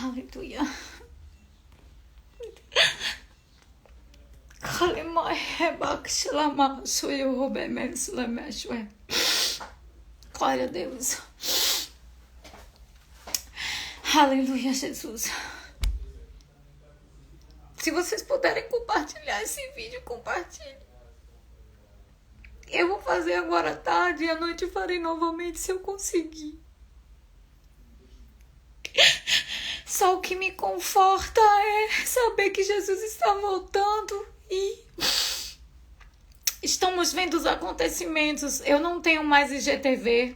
Aleluia. Glória a Deus. Aleluia, Jesus. Se vocês puderem compartilhar esse vídeo, compartilhe. Eu vou fazer agora à tarde e à noite farei novamente se eu conseguir. Só o que me conforta é saber que Jesus está voltando e estamos vendo os acontecimentos. Eu não tenho mais IGTV.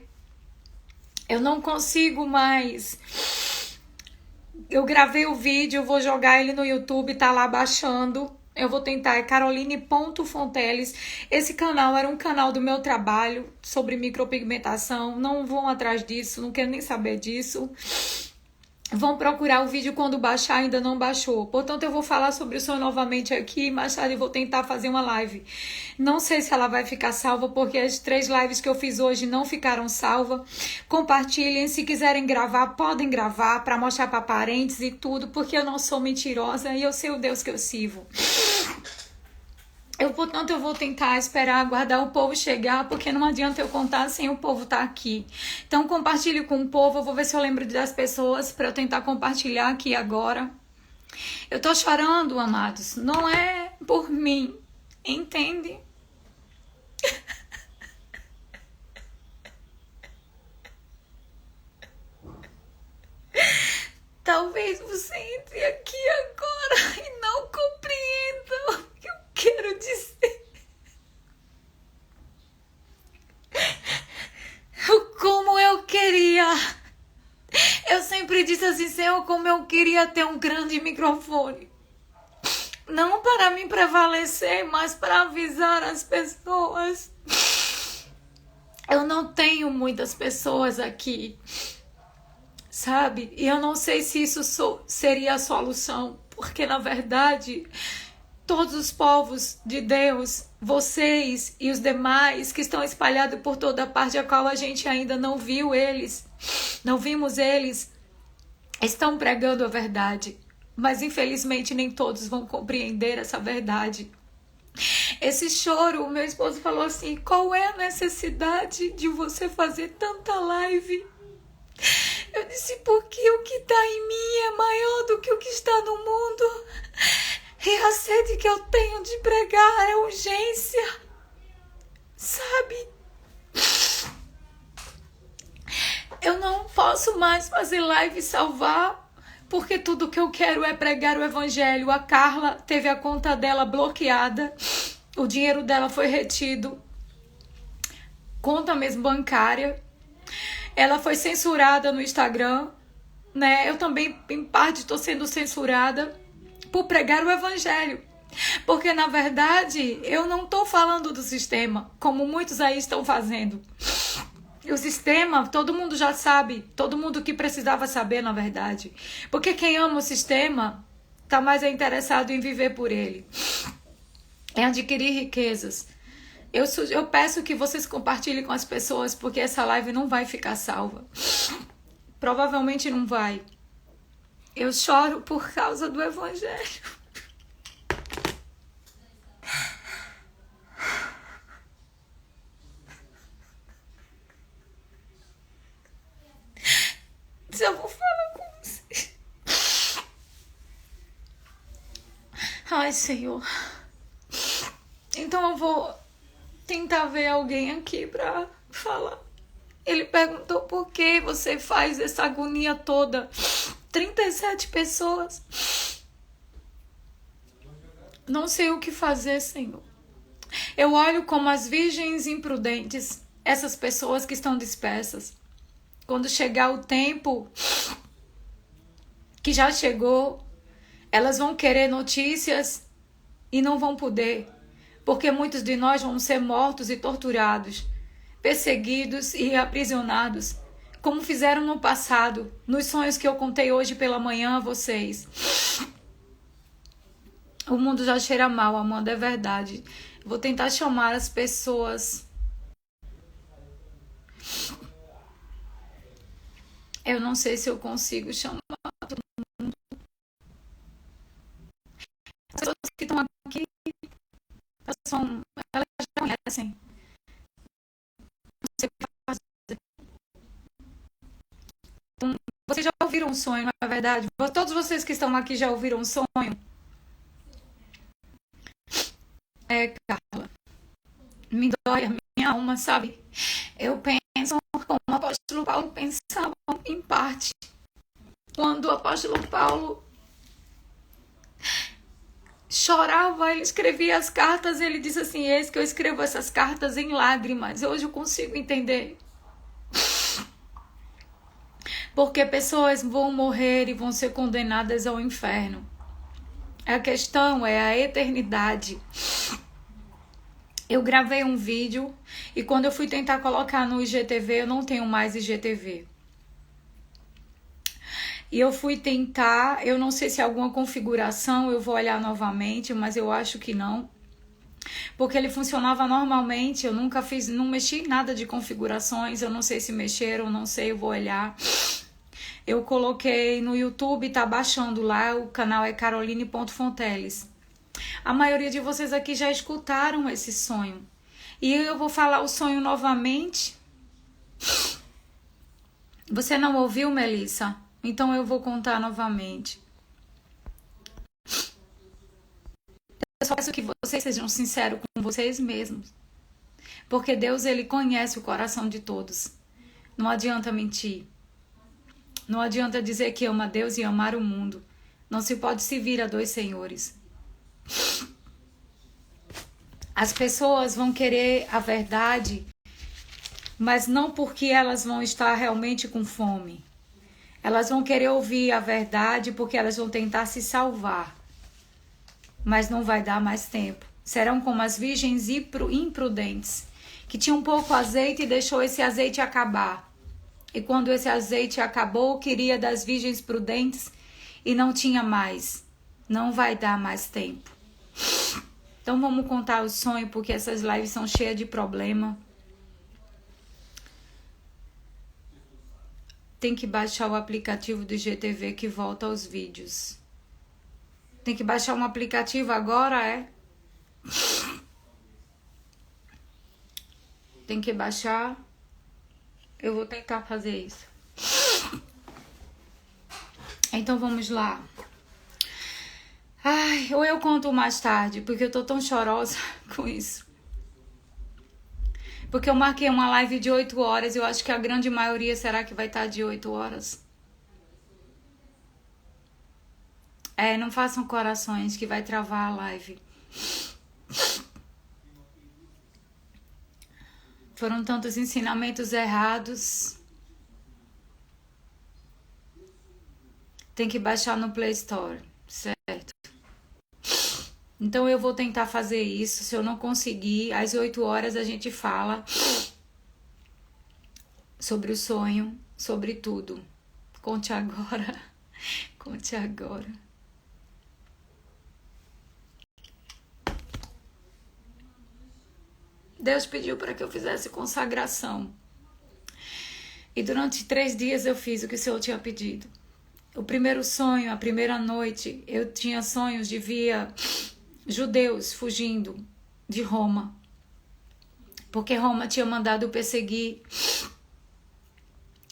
Eu não consigo mais. Eu gravei o vídeo, vou jogar ele no YouTube, tá lá baixando. Eu vou tentar, é Caroline.Fonteles. Esse canal era um canal do meu trabalho sobre micropigmentação. Não vão atrás disso, não quero nem saber disso. Vão procurar o vídeo quando baixar, ainda não baixou. Portanto, eu vou falar sobre o sonho novamente aqui. Mais tarde eu vou tentar fazer uma live. Não sei se ela vai ficar salva, porque as 3 lives que eu fiz hoje não ficaram salvas. Compartilhem. Se quiserem gravar, podem gravar para mostrar para parentes e tudo, porque eu não sou mentirosa e eu sei o Deus que eu sirvo. Portanto, eu vou tentar esperar, aguardar o povo chegar, porque não adianta eu contar sem o povo estar aqui. Então, compartilhe com o povo. Eu vou ver se eu lembro das pessoas para eu tentar compartilhar aqui agora. Eu tô chorando, amados. Não é por mim. Entende? Talvez você entre aqui agora e não compreenda o que eu quero dizer. Como eu queria. Eu sempre disse assim, Senhor, como eu queria ter um grande microfone. Não para me prevalecer, mas para avisar as pessoas. Eu não tenho muitas pessoas aqui, sabe? E eu não sei se isso seria a solução, porque na verdade todos os povos de Deus, vocês e os demais que estão espalhados por toda parte, a qual a gente ainda não viu eles, não vimos eles, estão pregando a verdade. Mas infelizmente nem todos vão compreender essa verdade. Esse choro, o meu esposo falou assim, qual é a necessidade de você fazer tanta live? Eu disse, porque o que está em mim é maior do que o que está no mundo. E a sede que eu tenho de pregar é urgência. Sabe? Eu não posso mais fazer live e salvar, porque tudo que eu quero é pregar o evangelho. A Carla teve a conta dela bloqueada. O dinheiro dela foi retido. Conta mesmo bancária. Ela foi censurada no Instagram, né? Eu também, em parte, estou sendo censurada por pregar o evangelho. Porque, na verdade, eu não estou falando do sistema, como muitos aí estão fazendo. O sistema, todo mundo já sabe, todo mundo que precisava saber, na verdade. Porque quem ama o sistema está mais interessado em viver por ele, em adquirir riquezas. Eu peço que vocês compartilhem com as pessoas, porque essa live não vai ficar salva. Provavelmente não vai. Eu choro por causa do evangelho. Eu vou falar com você. Ai, Senhor. Então eu vou tentar ver alguém aqui pra falar. Ele perguntou por que você faz essa agonia toda. 37 pessoas. Não sei o que fazer, Senhor. Eu olho como as virgens imprudentes, essas pessoas que estão dispersas. Quando chegar o tempo que já chegou, elas vão querer notícias e não vão poder. Porque muitos de nós vão ser mortos e torturados, perseguidos e aprisionados, como fizeram no passado, nos sonhos que eu contei hoje pela manhã a vocês. O mundo já cheira mal, Amanda, é verdade. Vou tentar chamar as pessoas. Eu não sei se eu consigo chamar. elas já conhecem. Então, vocês já ouviram um sonho, na verdade? Todos vocês que estão aqui já ouviram um sonho? Carla, me dói a minha alma, sabe? Eu penso como o apóstolo Paulo pensava em parte. Quando o apóstolo Paulo chorava, ele escrevia as cartas, ele disse assim: eis que eu escrevo essas cartas em lágrimas. Hoje eu consigo entender. Porque pessoas vão morrer e vão ser condenadas ao inferno. A questão é a eternidade. Eu gravei um vídeo e quando eu fui tentar colocar no IGTV, eu não tenho mais IGTV. E eu fui tentar, eu não sei se é alguma configuração, eu vou olhar novamente, mas eu acho que não. Porque ele funcionava normalmente, eu nunca fiz, não mexi em nada de configurações, eu não sei se mexeram, não sei, eu vou olhar. Eu coloquei no YouTube, tá baixando lá, o canal é caroline.fonteles. A maioria de vocês aqui já escutaram esse sonho. E eu vou falar o sonho novamente. Você não ouviu, Melissa? Então eu vou contar novamente. Eu só peço que vocês sejam sinceros com vocês mesmos. Porque Deus, ele conhece o coração de todos. Não adianta mentir. Não adianta dizer que ama Deus e amar o mundo. Não se pode servir a dois senhores. As pessoas vão querer a verdade, mas não porque elas vão estar realmente com fome. Elas vão querer ouvir a verdade porque elas vão tentar se salvar. Mas não vai dar mais tempo. Serão como as virgens imprudentes, que tinham pouco azeite e deixou esse azeite acabar. E quando esse azeite acabou, queria das virgens prudentes e não tinha mais. Não vai dar mais tempo. Então vamos contar o sonho, porque essas lives são cheias de problema. Tem que baixar o aplicativo do IGTV que volta aos vídeos. Tem que baixar um aplicativo agora, é? Tem que baixar. Eu vou tentar fazer isso. Então vamos lá. Ai, ou eu conto mais tarde, porque eu tô tão chorosa com isso. Porque eu marquei uma live de 8 horas, eu acho que a grande maioria será que vai estar de 8 horas. Não façam corações que vai travar a live. Foram tantos ensinamentos errados. Tem que baixar no Play Store, certo? Então eu vou tentar fazer isso. Se eu não conseguir, às 8 horas a gente fala sobre o sonho, sobre tudo. Conte agora. Conte agora. Deus pediu para que eu fizesse consagração. E durante 3 dias eu fiz o que o Senhor tinha pedido. O primeiro sonho, a primeira noite, eu tinha sonhos de via judeus fugindo de Roma. Porque Roma tinha mandado perseguir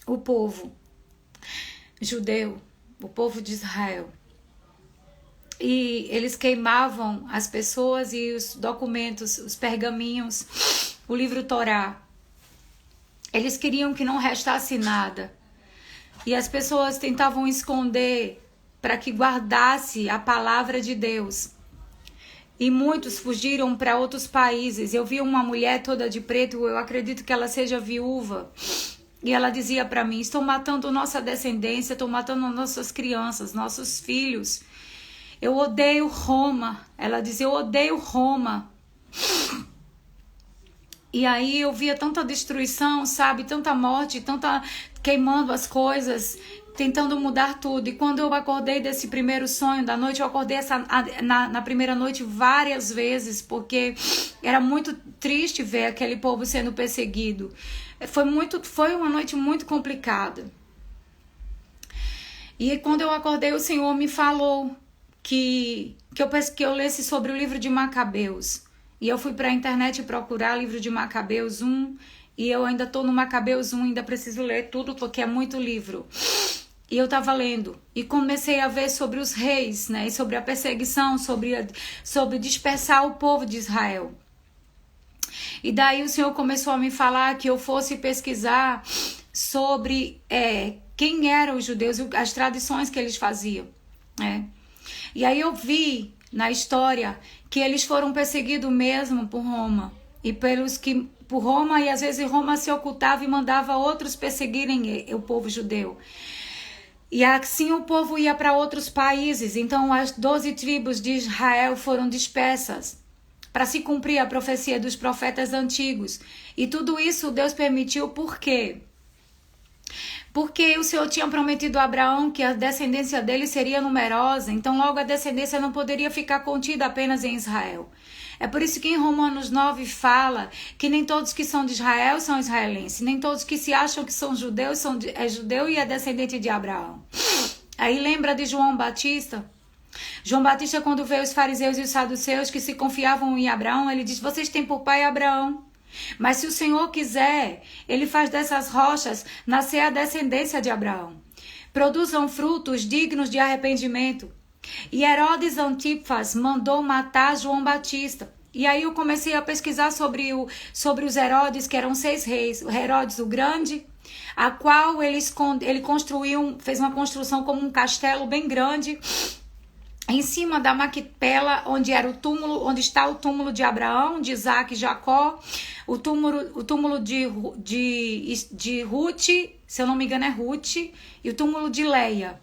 o povo judeu, o povo de Israel. E eles queimavam as pessoas e os documentos, os pergaminhos, o livro Torá. Eles queriam que não restasse nada. E as pessoas tentavam esconder para que guardasse a palavra de Deus. E muitos fugiram para outros países. Eu vi uma mulher toda de preto, eu acredito que ela seja viúva. E ela dizia para mim: estão matando nossa descendência, estão matando nossas crianças, nossos filhos. Eu odeio Roma. Ela dizia: eu odeio Roma. E aí eu via tanta destruição, sabe? Tanta morte, tanta queimando as coisas, tentando mudar tudo. E quando eu acordei desse primeiro sonho da noite, eu acordei na primeira noite várias vezes, porque era muito triste ver aquele povo sendo perseguido. Foi uma noite muito complicada. E quando eu acordei, o Senhor me falou que eu lesse sobre o livro de Macabeus. E eu fui para a internet procurar livro de Macabeus 1, e eu ainda estou no Macabeus 1, ainda preciso ler tudo porque é muito livro. E eu estava lendo e comecei a ver sobre os reis, né? E sobre a perseguição, sobre dispersar o povo de Israel. E daí o Senhor começou a me falar que eu fosse pesquisar sobre quem eram os judeus, as tradições que eles faziam. E aí eu vi na história que eles foram perseguidos mesmo por Roma. E por Roma, e às vezes Roma se ocultava e mandava outros perseguirem o povo judeu. E assim o povo ia para outros países. Então as 12 tribos de Israel foram dispersas para se cumprir a profecia dos profetas antigos. E tudo isso Deus permitiu por quê? Porque o Senhor tinha prometido a Abraão que a descendência dele seria numerosa. Então logo a descendência não poderia ficar contida apenas em Israel. É por isso que em Romanos 9 fala que nem todos que são de Israel são israelenses, nem todos que se acham que são judeus é judeu e é descendente de Abraão. Aí lembra de João Batista? João Batista, quando veio os fariseus e os saduceus que se confiavam em Abraão, ele disse: vocês têm por pai Abraão. Mas se o Senhor quiser, ele faz dessas rochas nascer a descendência de Abraão. Produzam frutos dignos de arrependimento. E Herodes Antipas mandou matar João Batista. E aí eu comecei a pesquisar sobre os Herodes, que eram 6 reis. O Herodes o Grande, a qual ele fez uma construção como um castelo bem grande, em cima da Maquipela, onde está o túmulo de Abraão, de Isaac e Jacó, o túmulo de Ruth, se eu não me engano é Ruth, e o túmulo de Leia.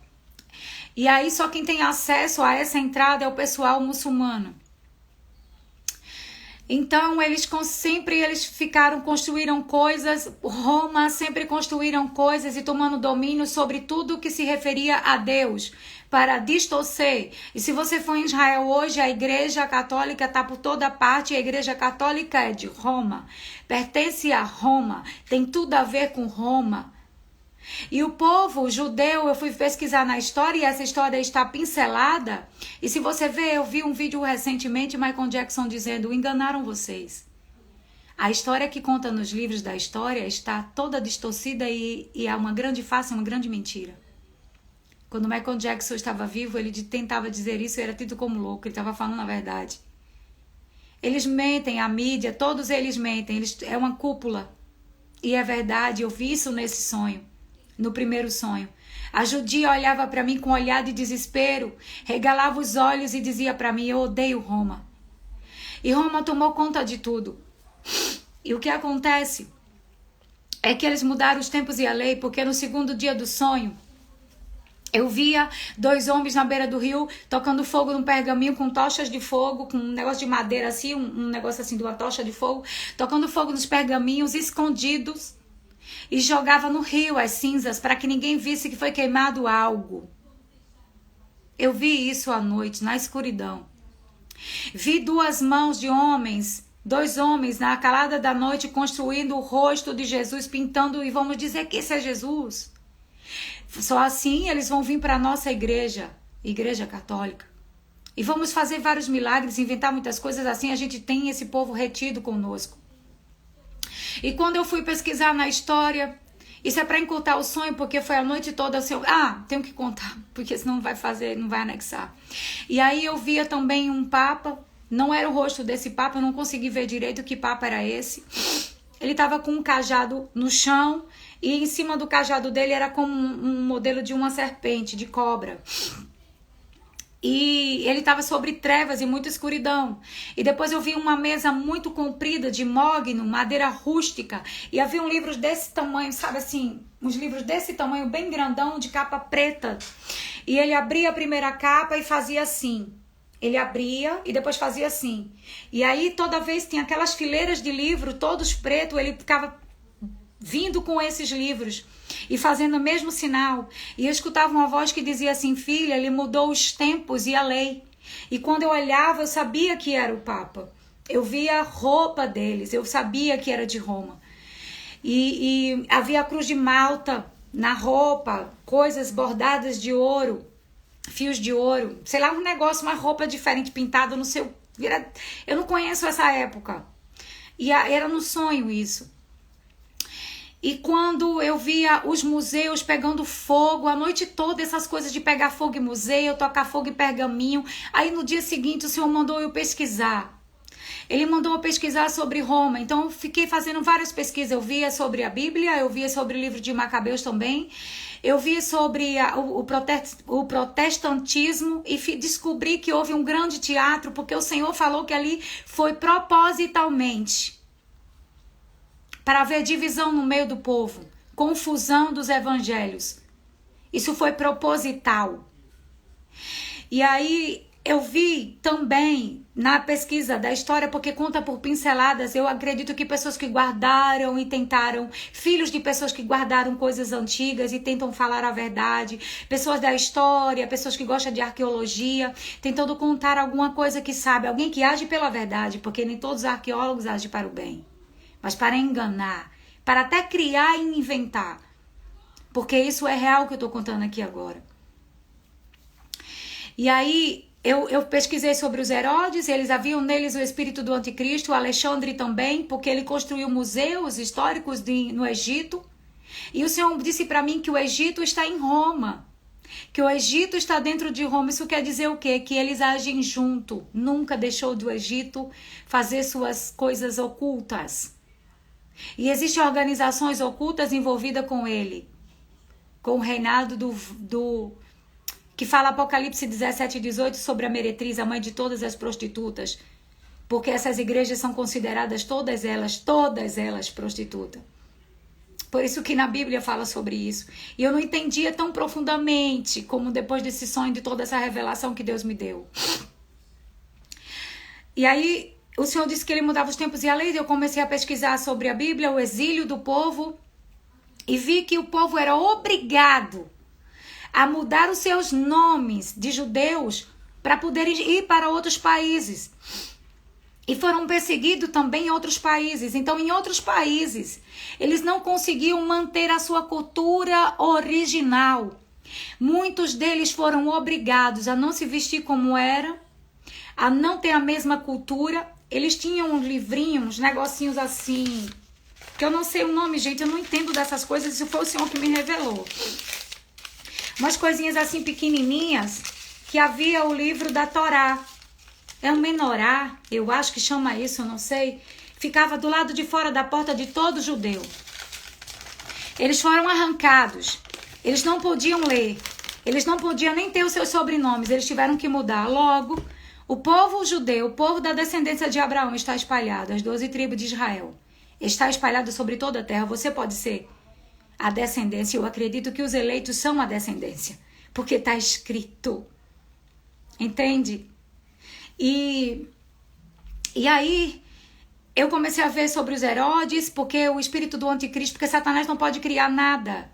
E aí só quem tem acesso a essa entrada é o pessoal muçulmano. Então eles construíram coisas, Roma sempre construíram coisas e tomando domínio sobre tudo que se referia a Deus, para distorcer. E se você for em Israel hoje, a igreja católica está por toda parte, a igreja católica é de Roma, pertence a Roma, tem tudo a ver com Roma. E o povo judeu, eu fui pesquisar na história e essa história está pincelada. E se você ver, eu vi um vídeo recentemente, Michael Jackson dizendo: enganaram vocês. A história que conta nos livros da história está toda distorcida e é uma grande farsa, uma grande mentira. Quando Michael Jackson estava vivo, ele tentava dizer isso e era tido como louco, ele estava falando a verdade. Eles mentem, a mídia, todos eles mentem, é uma cúpula. E é verdade, eu vi isso nesse sonho. No primeiro sonho, a judia olhava para mim com um olhar de desespero, regalava os olhos e dizia para mim: eu odeio Roma. E Roma tomou conta de tudo. E o que acontece é que eles mudaram os tempos e a lei, porque no segundo dia do sonho, eu via 2 homens na beira do rio tocando fogo num pergaminho com tochas de fogo, com um negócio de madeira assim, um negócio assim de uma tocha de fogo, tocando fogo nos pergaminhos escondidos. E jogava no rio as cinzas para que ninguém visse que foi queimado algo. Eu vi isso à noite, na escuridão. Vi 2 mãos de homens, 2 homens na calada da noite construindo o rosto de Jesus, pintando, e vamos dizer que esse é Jesus. Só assim eles vão vir para a nossa igreja católica. E vamos fazer vários milagres, inventar muitas coisas assim, a gente tem esse povo retido conosco. E quando eu fui pesquisar na história, isso é para encurtar o sonho, porque foi a noite toda assim, tenho que contar, porque senão não vai anexar. E aí eu via também um papa, não era o rosto desse papa, eu não consegui ver direito que papa era esse. Ele estava com um cajado no chão e em cima do cajado dele era como um modelo de uma serpente, de cobra. E ele estava sobre trevas e muita escuridão. E depois eu vi uma mesa muito comprida de mogno, madeira rústica. E havia livros desse tamanho, sabe assim, uns livros desse tamanho, bem grandão, de capa preta. E ele abria a primeira capa e fazia assim. Ele abria e depois fazia assim. E aí toda vez tinha aquelas fileiras de livro, todos pretos, ele ficava vindo com esses livros e fazendo o mesmo sinal. E eu escutava uma voz que dizia assim: filha, ele mudou os tempos e a lei. E quando eu olhava, eu sabia que era o Papa. Eu via a roupa deles, eu sabia que era de Roma. E havia a cruz de Malta na roupa, coisas bordadas de ouro, fios de ouro, sei lá, um negócio, uma roupa diferente, pintada, não sei o Eu não conheço essa época. E era no sonho isso. E quando eu via os museus pegando fogo, a noite toda essas coisas de pegar fogo em museu, tocar fogo em pergaminho. Aí no dia seguinte o Senhor mandou eu pesquisar. Ele mandou eu pesquisar sobre Roma. Então eu fiquei fazendo várias pesquisas. Eu via sobre a Bíblia, eu via sobre o livro de Macabeus também. Eu vi sobre o protestantismo e descobri que houve um grande teatro, porque o Senhor falou que ali foi propositalmente para haver divisão no meio do povo, confusão dos evangelhos. Isso foi proposital. E aí eu vi também na pesquisa da história, porque conta por pinceladas, eu acredito que pessoas que guardaram e tentaram, filhos de pessoas que guardaram coisas antigas e tentam falar a verdade, pessoas da história, pessoas que gostam de arqueologia, tentando contar alguma coisa que sabe, alguém que age pela verdade, porque nem todos os arqueólogos agem para o bem, mas para enganar, para até criar e inventar, porque isso é real que eu estou contando aqui agora. E aí eu pesquisei sobre os Herodes, eles haviam neles o espírito do anticristo, o Alexandre também, porque ele construiu museus históricos no Egito. E o Senhor disse para mim que o Egito está em Roma, que o Egito está dentro de Roma. Isso quer dizer o quê? Que eles agem junto. Nunca deixou do Egito fazer suas coisas ocultas. E existem organizações ocultas envolvidas com ele, com o reinado que fala Apocalipse 17 e 18 sobre a meretriz, a mãe de todas as prostitutas. Porque essas igrejas são consideradas todas elas prostitutas. Por isso que na Bíblia fala sobre isso. E eu não entendia tão profundamente como depois desse sonho, de toda essa revelação que Deus me deu. E aí o Senhor disse que ele mudava os tempos e a lei. Eu comecei a pesquisar sobre a Bíblia, o exílio do povo. E vi que o povo era obrigado a mudar os seus nomes de judeus para poderem ir para outros países. E foram perseguidos também em outros países. Então, em outros países, eles não conseguiam manter a sua cultura original. Muitos deles foram obrigados a não se vestir como era, a não ter a mesma cultura. Eles tinham uns livrinhos, uns negocinhos assim, que eu não sei o nome, gente, eu não entendo dessas coisas, isso foi o Senhor que me revelou. Umas coisinhas assim pequenininhas, que havia o livro da Torá. É um menorá, eu acho que chama isso, eu não sei. Ficava do lado de fora da porta de todo judeu. Eles foram arrancados. Eles não podiam ler. Eles não podiam nem ter os seus sobrenomes. Eles tiveram que mudar. Logo, o povo judeu, o povo da descendência de Abraão está espalhado. As 12 tribos de Israel. Está espalhado sobre toda a terra. Você pode ser a descendência. Eu acredito que os eleitos são a descendência. Porque está escrito. Entende? E aí eu comecei a ver sobre os Herodes, porque o espírito do anticristo, porque Satanás não pode criar nada.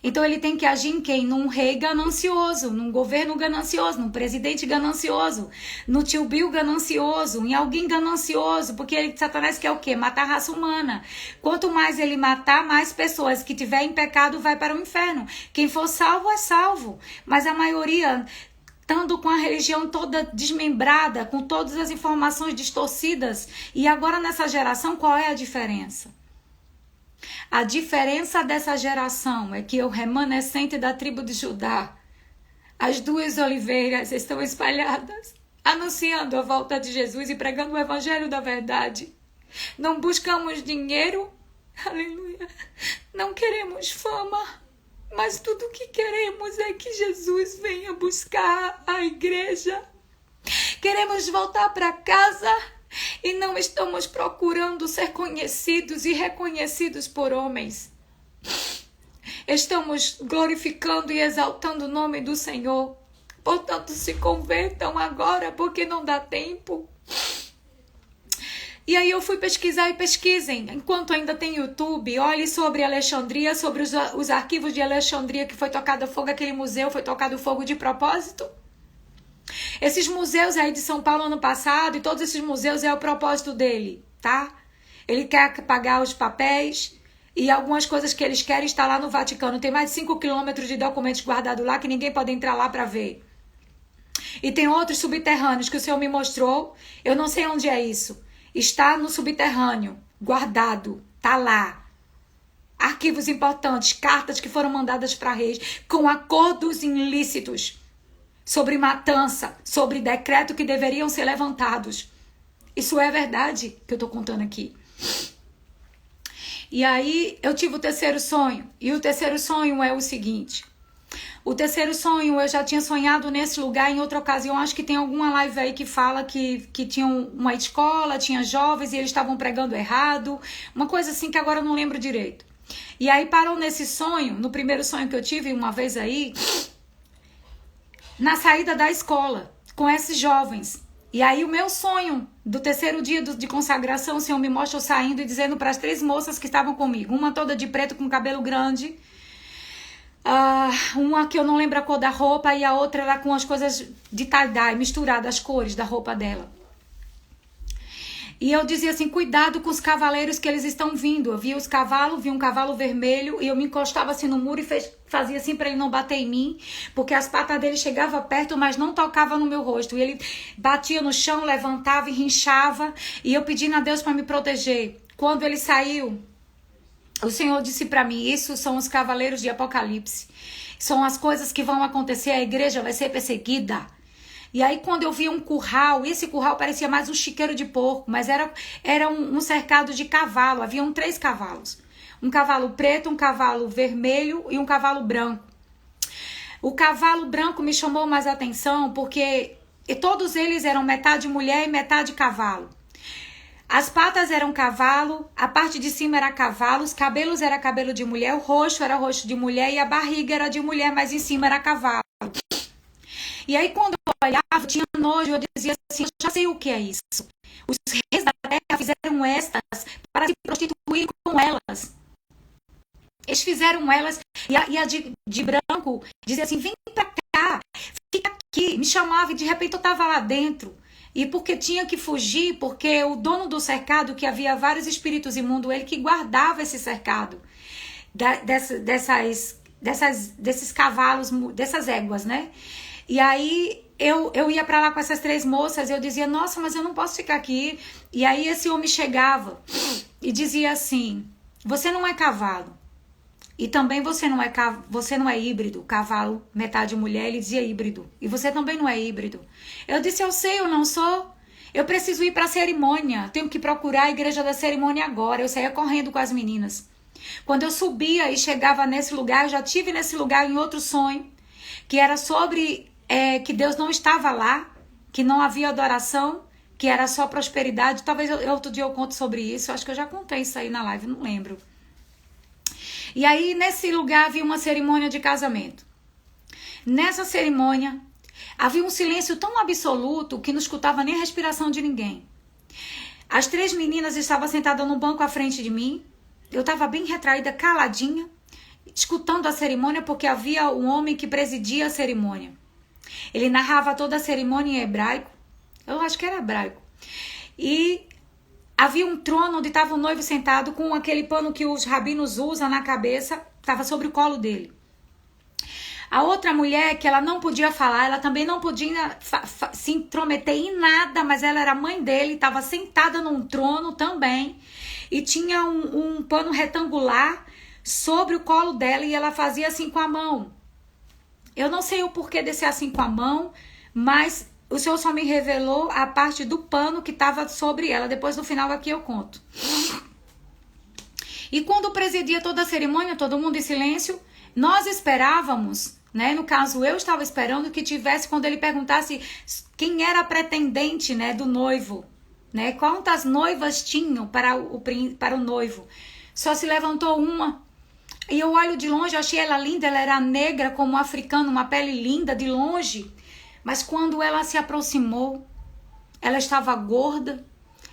Então ele tem que agir em quem? Num rei ganancioso, num governo ganancioso, num presidente ganancioso, no tio Bill ganancioso, em alguém ganancioso, porque Satanás quer o quê? Matar a raça humana. Quanto mais ele matar, mais pessoas que tiver em pecado vai para o inferno. Quem for salvo é salvo, mas a maioria, estando com a religião toda desmembrada, com todas as informações distorcidas. E agora nessa geração, qual é a diferença? A diferença dessa geração é que o remanescente da tribo de Judá, as 2 oliveiras estão espalhadas, anunciando a volta de Jesus e pregando o evangelho da verdade. Não buscamos dinheiro, aleluia, não queremos fama, mas tudo o que queremos é que Jesus venha buscar a igreja. Queremos voltar para casa e não estamos procurando ser conhecidos e reconhecidos por homens. Estamos glorificando e exaltando o nome do Senhor. Portanto, se convertam agora, porque não dá tempo. E aí eu fui pesquisar e pesquisem. Enquanto ainda tem YouTube, olhe sobre Alexandria, sobre os arquivos de Alexandria que foi tocado fogo, aquele museu foi tocado fogo de propósito. Esses museus aí de São Paulo ano passado, e todos esses museus é o propósito dele, tá? Ele quer pagar os papéis e algumas coisas que eles querem está lá no Vaticano. Tem mais de 5 quilômetros de documentos guardados lá que ninguém pode entrar lá para ver. E tem outros subterrâneos que o Senhor me mostrou. Eu não sei onde é isso. Está no subterrâneo, guardado, tá lá. Arquivos importantes, cartas que foram mandadas para reis, com acordos ilícitos, sobre matança, sobre decreto que deveriam ser levantados. Isso é verdade que eu tô contando aqui. E aí eu tive o terceiro sonho. E o terceiro sonho é o seguinte. O terceiro sonho eu já tinha sonhado nesse lugar em outra ocasião. Acho que tem alguma live aí que fala que tinha uma escola, tinha jovens e eles estavam pregando errado. Uma coisa assim que agora eu não lembro direito. E aí parou nesse sonho, no primeiro sonho que eu tive uma vez aí, na saída da escola, com esses jovens. E aí o meu sonho do terceiro dia de consagração, o Senhor me mostra eu saindo e dizendo para as 3 moças que estavam comigo, uma toda de preto com cabelo grande, uma que eu não lembro a cor da roupa e a outra era com as coisas de tie-dye, misturadas as cores da roupa dela. E eu dizia assim, cuidado com os cavaleiros que eles estão vindo. Eu via os cavalos, vi um cavalo vermelho e eu me encostava assim no muro e fazia assim para ele não bater em mim, porque as patas dele chegavam perto, mas não tocavam no meu rosto. E ele batia no chão, levantava e rinchava, e eu pedindo a Deus para me proteger. Quando ele saiu, o Senhor disse para mim, isso são os cavaleiros de Apocalipse. São as coisas que vão acontecer, a igreja vai ser perseguida. E aí quando eu via um curral, esse curral parecia mais um chiqueiro de porco, mas era um cercado de cavalo, haviam 3 cavalos. Um cavalo preto, um cavalo vermelho e um cavalo branco. O cavalo branco me chamou mais atenção porque todos eles eram metade mulher e metade cavalo. As patas eram cavalo, a parte de cima era cavalo, os cabelos era cabelo de mulher, o rosto era rosto de mulher e a barriga era de mulher, mas em cima era cavalo. E aí quando eu olhava, eu tinha nojo, eu dizia assim, eu já sei o que é isso. Os reis da terra fizeram estas para se prostituir com elas. Eles fizeram elas, e a de branco dizia assim, vem pra cá, fica aqui. Me chamava e de repente eu estava lá dentro. E porque tinha que fugir, porque o dono do cercado, que havia vários espíritos imundos, ele que guardava esse cercado desses cavalos, dessas éguas, né? E aí eu ia pra lá com essas 3 moças, eu dizia, nossa, mas eu não posso ficar aqui. E aí esse homem chegava e dizia assim, você não é cavalo. E também você não é híbrido, cavalo, metade mulher, ele dizia híbrido. E você também não é híbrido. Eu disse, eu sei, eu não sou. Eu preciso ir pra cerimônia, tenho que procurar a igreja da cerimônia agora. Eu saía correndo com as meninas. Quando eu subia e chegava nesse lugar, eu já tive nesse lugar em outro sonho, que era sobre que Deus não estava lá, que não havia adoração, que era só prosperidade. Talvez outro dia eu conte sobre isso, acho que eu já contei isso aí na live, não lembro. E aí nesse lugar havia uma cerimônia de casamento. Nessa cerimônia havia um silêncio tão absoluto que não escutava nem a respiração de ninguém. As 3 meninas estavam sentadas no banco à frente de mim. Eu estava bem retraída, caladinha, escutando a cerimônia, porque havia um homem que presidia a cerimônia. Ele narrava toda a cerimônia em hebraico. Eu acho que era hebraico. E havia um trono onde estava o noivo sentado com aquele pano que os rabinos usam na cabeça, estava sobre o colo dele. A outra mulher, que ela não podia falar, ela também não podia se intrometer em nada, mas ela era mãe dele, estava sentada num trono também, e tinha um pano retangular sobre o colo dela, e ela fazia assim com a mão. Eu não sei o porquê desse assim com a mão, mas o Senhor só me revelou a parte do pano que estava sobre ela. Depois, no final, aqui eu conto. E quando presidia toda a cerimônia, todo mundo em silêncio, nós esperávamos, né? No caso, eu estava esperando que tivesse, quando ele perguntasse quem era a pretendente, né, do noivo, né? Quantas noivas tinham para o noivo. Só se levantou uma. E eu olho de longe, eu achei ela linda, ela era negra como um africano, uma pele linda de longe. Mas quando ela se aproximou, ela estava gorda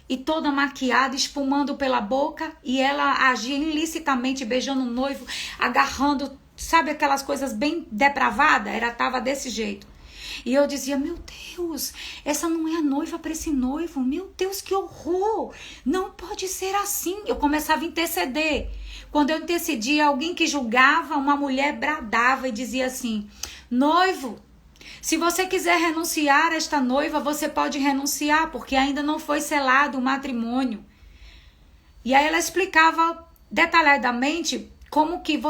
e toda maquiada, espumando pela boca, e ela agia ilicitamente, beijando o noivo, agarrando, sabe aquelas coisas bem depravadas? Ela estava desse jeito. E eu dizia, meu Deus, essa não é a noiva para esse noivo, meu Deus, que horror, não pode ser assim. Eu começava a interceder. Quando eu intercedia, alguém que julgava, uma mulher bradava e dizia assim, noivo, Se você quiser renunciar a esta noiva, você pode renunciar, porque ainda não foi selado o matrimônio. E aí ela explicava detalhadamente como que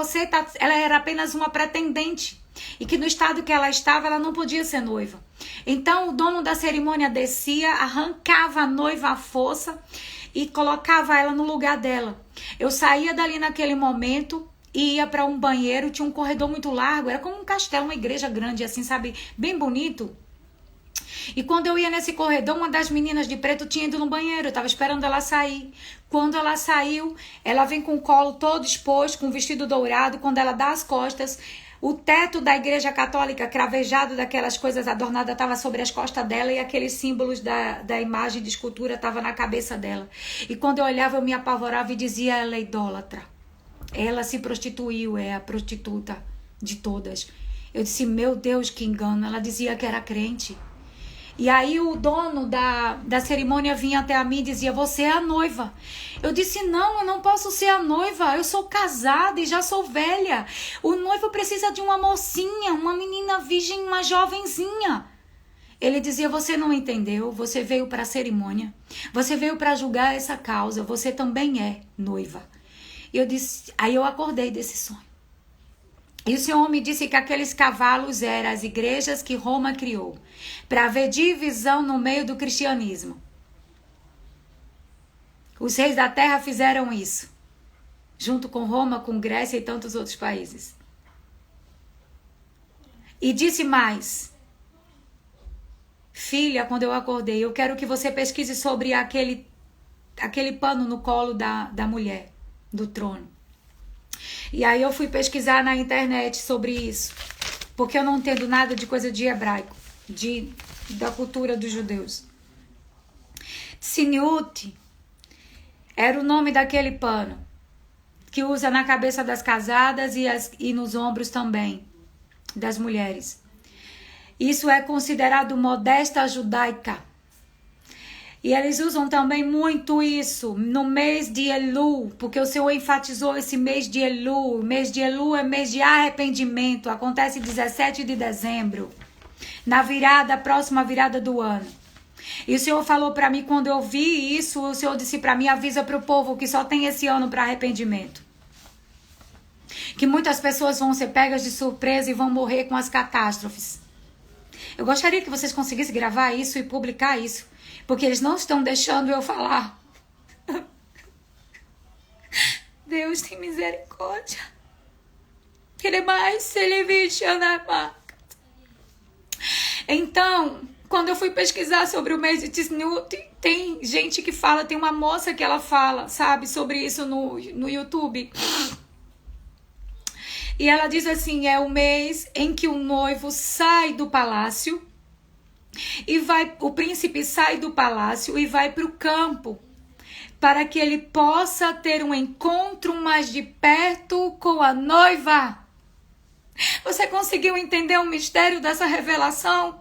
ela era apenas uma pretendente e que no estado que ela estava, ela não podia ser noiva. Então o dono da cerimônia descia, arrancava a noiva à força e colocava ela no lugar dela. Eu saía dali naquele momento e ia para um banheiro, tinha um corredor muito largo, era como um castelo, uma igreja grande assim, sabe, bem bonito. E quando eu ia nesse corredor, uma das meninas de preto tinha ido no banheiro, eu tava esperando ela sair. Quando ela saiu, ela vem com o colo todo exposto, com o vestido dourado. Quando ela dá as costas, o teto da igreja católica, cravejado daquelas coisas adornadas, estava sobre as costas dela e aqueles símbolos da imagem de escultura estavam na cabeça dela. E quando eu olhava, eu me apavorava e dizia, ela é idólatra. Ela se prostituiu, é a prostituta de todas. Eu disse, meu Deus, que engano. Ela dizia que era crente. E aí o dono da cerimônia vinha até a mim e dizia, você é a noiva. Eu disse, não, eu não posso ser a noiva, eu sou casada e já sou velha. O noivo precisa de uma mocinha, uma menina virgem, uma jovenzinha. Ele dizia, você não entendeu, você veio para a cerimônia, você veio para julgar essa causa, você também é noiva. E eu disse, aí eu acordei desse sonho. E o Senhor me disse que aqueles cavalos eram as igrejas que Roma criou, para haver divisão no meio do cristianismo. Os reis da terra fizeram isso, junto com Roma, com Grécia e tantos outros países. E disse mais, filha, quando eu acordei, eu quero que você pesquise sobre aquele pano no colo da mulher, do trono. E aí eu fui pesquisar na internet sobre isso, porque eu não entendo nada de coisa de hebraico, da cultura dos judeus. Tsiniut era o nome daquele pano, que usa na cabeça das casadas e nos ombros também, das mulheres. Isso é considerado modesta judaica. E eles usam também muito isso no mês de Elul, porque o Senhor enfatizou esse mês de Elul. O mês de Elul é mês de arrependimento, acontece 17 de dezembro, na próxima virada do ano. E o Senhor falou para mim, quando eu vi isso, o Senhor disse para mim, avisa para o povo que só tem esse ano para arrependimento. Que muitas pessoas vão ser pegas de surpresa e vão morrer com as catástrofes. Eu gostaria que vocês conseguissem gravar isso e publicar isso. Porque eles não estão deixando eu falar. Deus tem misericórdia. Então, quando eu fui pesquisar sobre o mês de Tsniut, tem gente que fala, tem uma moça que ela fala, sabe, sobre isso no YouTube. E ela diz assim, é o mês em que o noivo sai do palácio, o príncipe sai do palácio e vai para o campo, para que ele possa ter um encontro mais de perto com a noiva. Você conseguiu entender o mistério dessa revelação?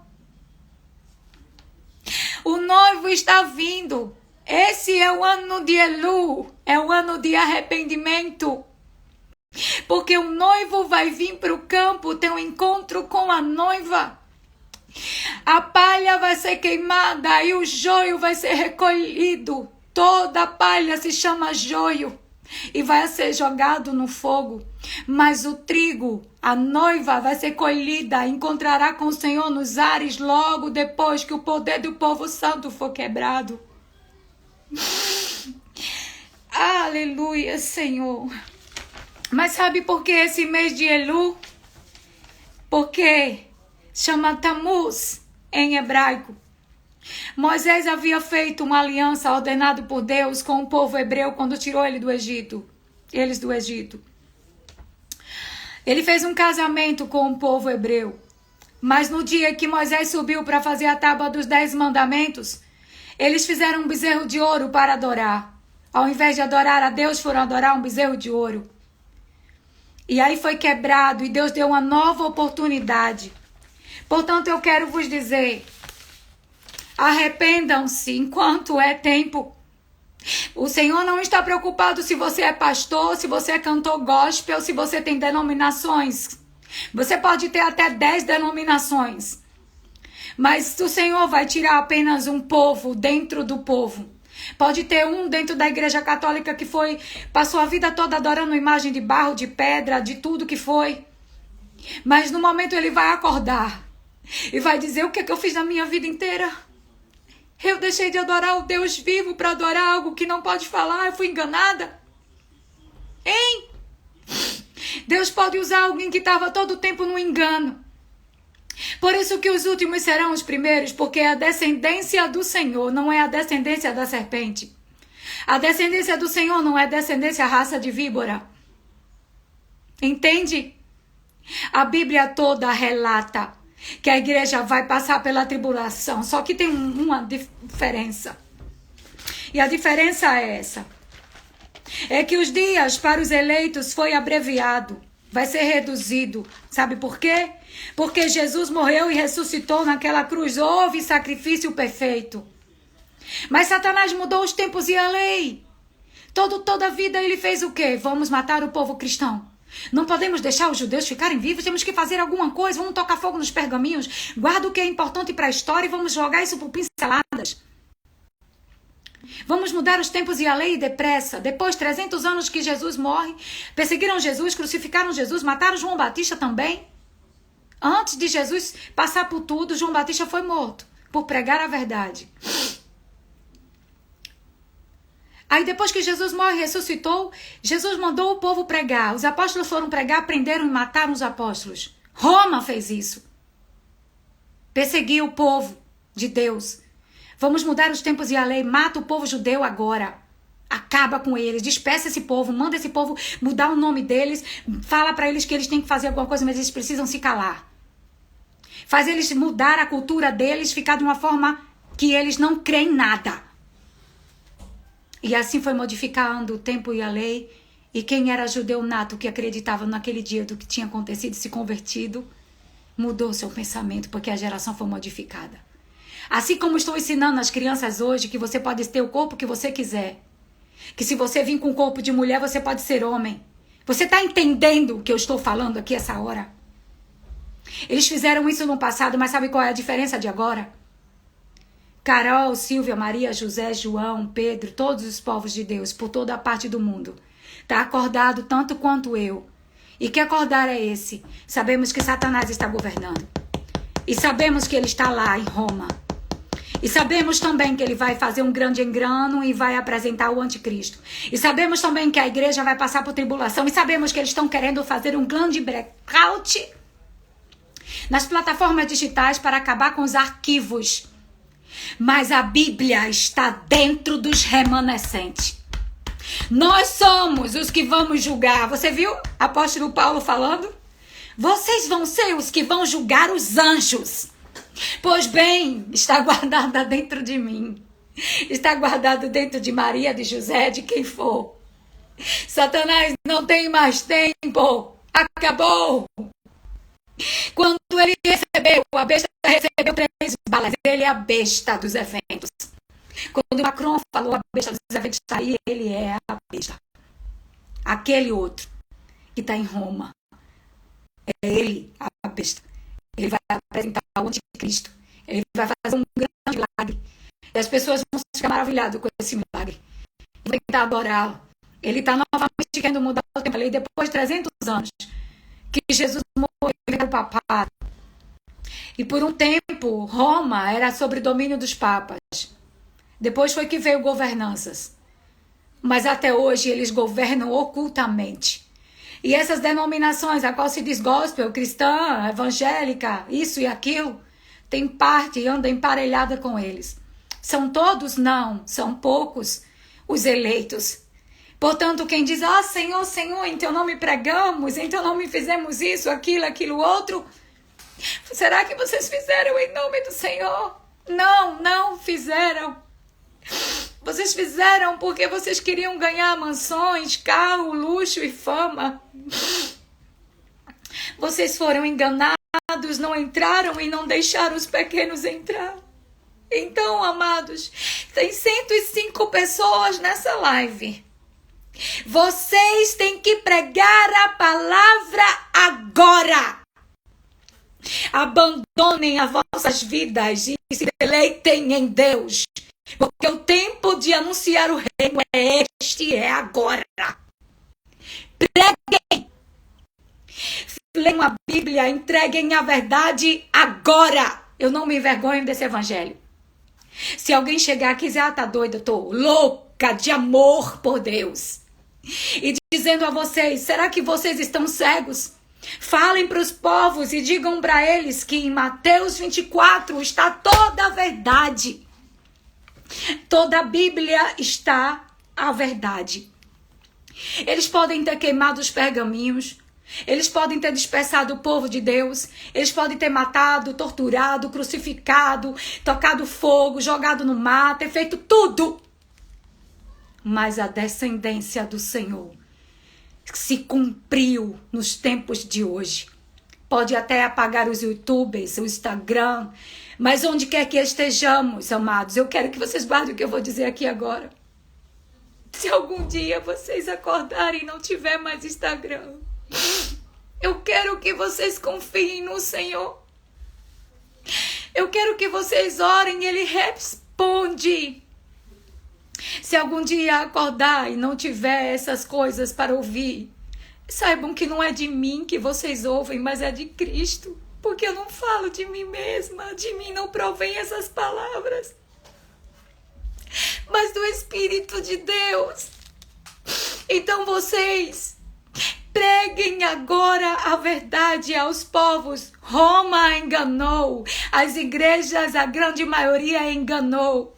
O noivo está vindo. Esse é o ano de Elul, é o ano de arrependimento. Porque o noivo vai vir para o campo ter um encontro com a noiva. A palha vai ser queimada e o joio vai ser recolhido. Toda a palha se chama joio e vai ser jogado no fogo. Mas o trigo, a noiva, vai ser colhida, encontrará com o Senhor nos ares logo depois que o poder do povo santo for quebrado. Aleluia, Senhor. Mas sabe por que esse mês de Elul? Porque chama Tammuz em hebraico. Moisés havia feito uma aliança ordenada por Deus com o povo hebreu quando tirou eles do Egito. Ele fez um casamento com o povo hebreu. Mas no dia que Moisés subiu para fazer a tábua dos 10 mandamentos, eles fizeram um bezerro de ouro para adorar. Ao invés de adorar a Deus, foram adorar um bezerro de ouro. E aí foi quebrado e Deus deu uma nova oportunidade. Portanto, eu quero vos dizer, arrependam-se enquanto é tempo. O Senhor não está preocupado se você é pastor, se você é cantor gospel, se você tem denominações. Você pode ter até 10 denominações. Mas o Senhor vai tirar apenas um povo dentro do povo. Pode ter um dentro da igreja católica que passou a vida toda adorando imagem de barro, de pedra, de tudo que foi. Mas no momento ele vai acordar e vai dizer: o que é que eu fiz na minha vida inteira? Eu deixei de adorar o Deus vivo para adorar algo que não pode falar. Eu fui enganada. Hein? Deus pode usar alguém que estava todo o tempo no engano. Por isso que os últimos serão os primeiros, porque a descendência do Senhor não é a descendência da serpente. A descendência do Senhor não é descendência raça de víbora. Entende? A Bíblia toda relata que a igreja vai passar pela tribulação, só que tem uma diferença. E a diferença é essa. É que os dias para os eleitos foi abreviado, vai ser reduzido. Sabe por quê? Porque Jesus morreu e ressuscitou naquela cruz. Houve sacrifício perfeito. Mas Satanás mudou os tempos e a lei. Toda a vida ele fez o quê? Vamos matar o povo cristão. Não podemos deixar os judeus ficarem vivos, temos que fazer alguma coisa, vamos tocar fogo nos pergaminhos, guarda o que é importante para a história e vamos jogar isso por pinceladas. Vamos mudar os tempos e a lei depressa. Depois, 300 anos que Jesus morre, perseguiram Jesus, crucificaram Jesus, mataram João Batista também. Antes de Jesus passar por tudo, João Batista foi morto por pregar a verdade. Aí depois que Jesus morre e ressuscitou, Jesus mandou o povo pregar. Os apóstolos foram pregar, prenderam e mataram os apóstolos. Roma fez isso. Perseguiu o povo de Deus. Vamos mudar os tempos e a lei. Mata o povo judeu agora. Acaba com eles. Despeça esse povo. Manda esse povo mudar o nome deles. Fala para eles que eles têm que fazer alguma coisa, mas eles precisam se calar. Faz eles mudar a cultura deles, ficar de uma forma que eles não creem nada. E assim foi modificando o tempo e a lei. E quem era judeu nato que acreditava naquele dia do que tinha acontecido, se convertido, mudou seu pensamento, porque a geração foi modificada. Assim como estou ensinando as crianças hoje que você pode ter o corpo que você quiser. Que se você vir com o corpo de mulher, você pode ser homem. Você está entendendo o que eu estou falando aqui essa hora? Eles fizeram isso no passado, mas sabe qual é a diferença de agora? Carol, Silvia, Maria, José, João, Pedro, todos os povos de Deus, por toda a parte do mundo. Está acordado tanto quanto eu. E que acordar é esse? Sabemos que Satanás está governando. E sabemos que ele está lá em Roma. E sabemos também que ele vai fazer um grande engano e vai apresentar o anticristo. E sabemos também que a igreja vai passar por tribulação. E sabemos que eles estão querendo fazer um grande blackout nas plataformas digitais para acabar com os arquivos. Mas a Bíblia está dentro dos remanescentes. Nós somos os que vamos julgar. Você viu apóstolo Paulo falando? Vocês vão ser os que vão julgar os anjos. Pois bem, está guardada dentro de mim. Está guardado dentro de Maria, de José, de quem for. Satanás não tem mais tempo. Acabou. Quando ele recebeu, a besta recebeu 3 balas. Ele é a besta dos eventos. Quando Macron falou a besta dos eventos está aí, ele é a besta. Aquele outro que está em Roma. É ele, a besta. Ele vai apresentar o anticristo. Ele vai fazer um grande milagre. E as pessoas vão ficar maravilhadas com esse milagre. E vão tentar adorá-lo. Ele está novamente querendo mudar o tempo. E depois de 300 anos que Jesus morreu, ele era o papado. E por um tempo, Roma era sob domínio dos papas. Depois foi que veio governanças. Mas até hoje eles governam ocultamente. E essas denominações, a qual se diz gospel, cristã, evangélica, isso e aquilo, tem parte e anda emparelhada com eles. São todos? Não, são poucos os eleitos. Portanto, quem diz, Senhor, Senhor, em teu nome pregamos, em teu nome fizemos isso, aquilo, outro. Será que vocês fizeram em nome do Senhor? Não, não fizeram. Vocês fizeram porque vocês queriam ganhar mansões, carro, luxo e fama. Vocês foram enganados, não entraram e não deixaram os pequenos entrar. Então, amados, tem 105 pessoas nessa live. Vocês têm que pregar a palavra agora. Abandonem as vossas vidas e se deleitem em Deus. Porque o tempo de anunciar o reino é este, é agora. Preguem. Leiam a Bíblia, entreguem a verdade agora. Eu não me envergonho desse evangelho. Se alguém chegar aqui e dizer, tá doida, eu tô louca de amor por Deus. E dizendo a vocês, será que vocês estão cegos? Falem para os povos e digam para eles que em Mateus 24 está toda a verdade. Toda a Bíblia está a verdade. Eles podem ter queimado os pergaminhos. Eles podem ter dispersado o povo de Deus. Eles podem ter matado, torturado, crucificado, tocado fogo, jogado no mar, ter feito tudo. Mas a descendência do Senhor se cumpriu nos tempos de hoje. Pode até apagar os YouTubers, o Instagram, mas onde quer que estejamos, amados, eu quero que vocês guardem o que eu vou dizer aqui agora. Se algum dia vocês acordarem e não tiver mais Instagram, eu quero que vocês confiem no Senhor. Eu quero que vocês orem e Ele responde. Se algum dia acordar e não tiver essas coisas para ouvir, saibam que não é de mim que vocês ouvem, mas é de Cristo. Porque eu não falo de mim mesma, de mim não provém essas palavras, mas do Espírito de Deus. Então vocês preguem agora a verdade aos povos. Roma enganou, as igrejas, a grande maioria enganou.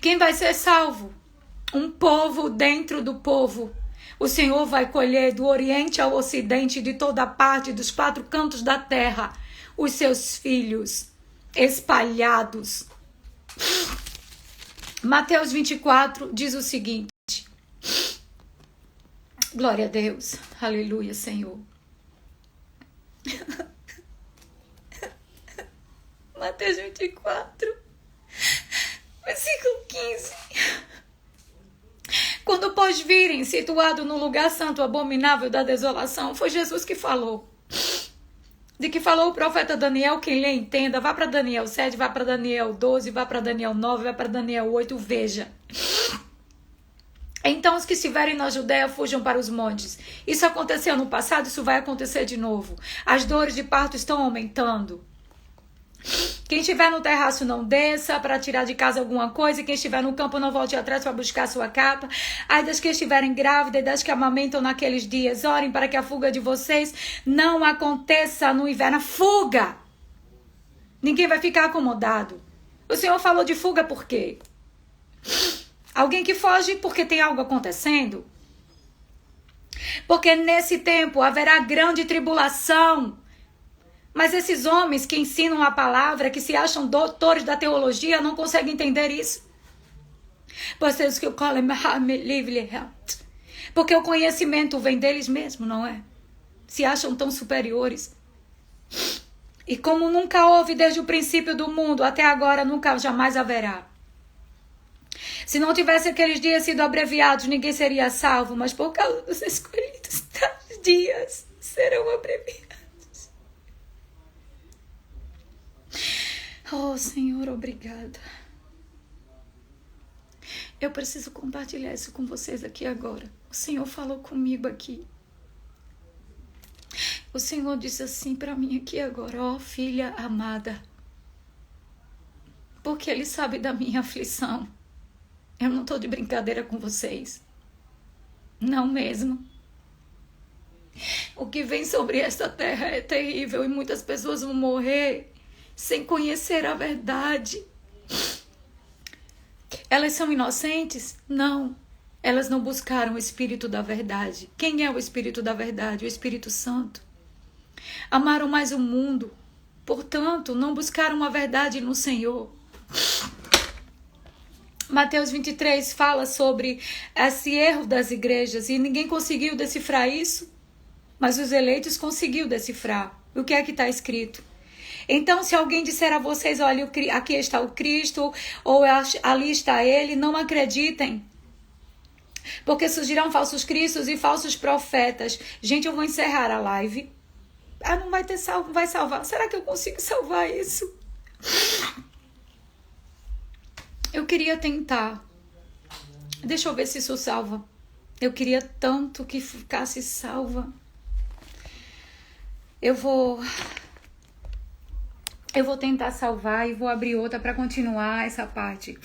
Quem vai ser salvo? Um povo dentro do povo. O Senhor vai colher do Oriente ao Ocidente, de toda parte, dos 4 cantos da terra, os seus filhos espalhados. Mateus 24 diz o seguinte. Glória a Deus. Aleluia, Senhor. Mateus 24, versículo 15. Quando pós virem situado no lugar santo abominável da desolação, foi Jesus que falou. De que falou o profeta Daniel, quem lê entenda, vá para Daniel 7, vá para Daniel 12, vá para Daniel 9, vá para Daniel 8, veja. Então os que estiverem na Judéia fujam para os montes. Isso aconteceu no passado, isso vai acontecer de novo. As dores de parto estão aumentando. Quem estiver no terraço não desça para tirar de casa alguma coisa, e quem estiver no campo não volte atrás para buscar sua capa. Ai das que estiverem grávidas e das que amamentam naqueles dias, orem para que a fuga de vocês não aconteça no inverno. Fuga! Ninguém vai ficar acomodado. O Senhor falou de fuga por quê? Alguém que foge porque tem algo acontecendo? Porque nesse tempo haverá grande tribulação. Mas esses homens que ensinam a palavra, que se acham doutores da teologia, não conseguem entender isso. Porque o conhecimento vem deles mesmos, não é? Se acham tão superiores. E como nunca houve desde o princípio do mundo, até agora nunca jamais haverá. Se não tivesse aqueles dias sido abreviados, ninguém seria salvo, mas por causa dos escolhidos, tais dias serão abreviados. Oh, Senhor, obrigada. Eu preciso compartilhar isso com vocês aqui agora. O Senhor falou comigo aqui. O Senhor disse assim para mim aqui agora, ó filha amada, porque Ele sabe da minha aflição. Eu não estou de brincadeira com vocês. Não mesmo. O que vem sobre esta terra é terrível e muitas pessoas vão morrer sem conhecer a verdade. Elas são inocentes? Não. Elas não buscaram o Espírito da verdade. Quem é o Espírito da verdade? O Espírito Santo. Amaram mais o mundo. Portanto, não buscaram a verdade no Senhor. Mateus 23 fala sobre esse erro das igrejas e ninguém conseguiu decifrar isso, mas os eleitos conseguiram decifrar. O que é que está escrito? Então, se alguém disser a vocês, olha, aqui está o Cristo, ou ali está Ele, não acreditem. Porque surgirão falsos cristos e falsos profetas. Gente, eu vou encerrar a live. Ah, não vai ter vai salvar. Será que eu consigo salvar isso? Eu queria tentar. Deixa eu ver se isso salva. Eu queria tanto que ficasse salva. Eu vou tentar salvar e vou abrir outra para continuar essa parte.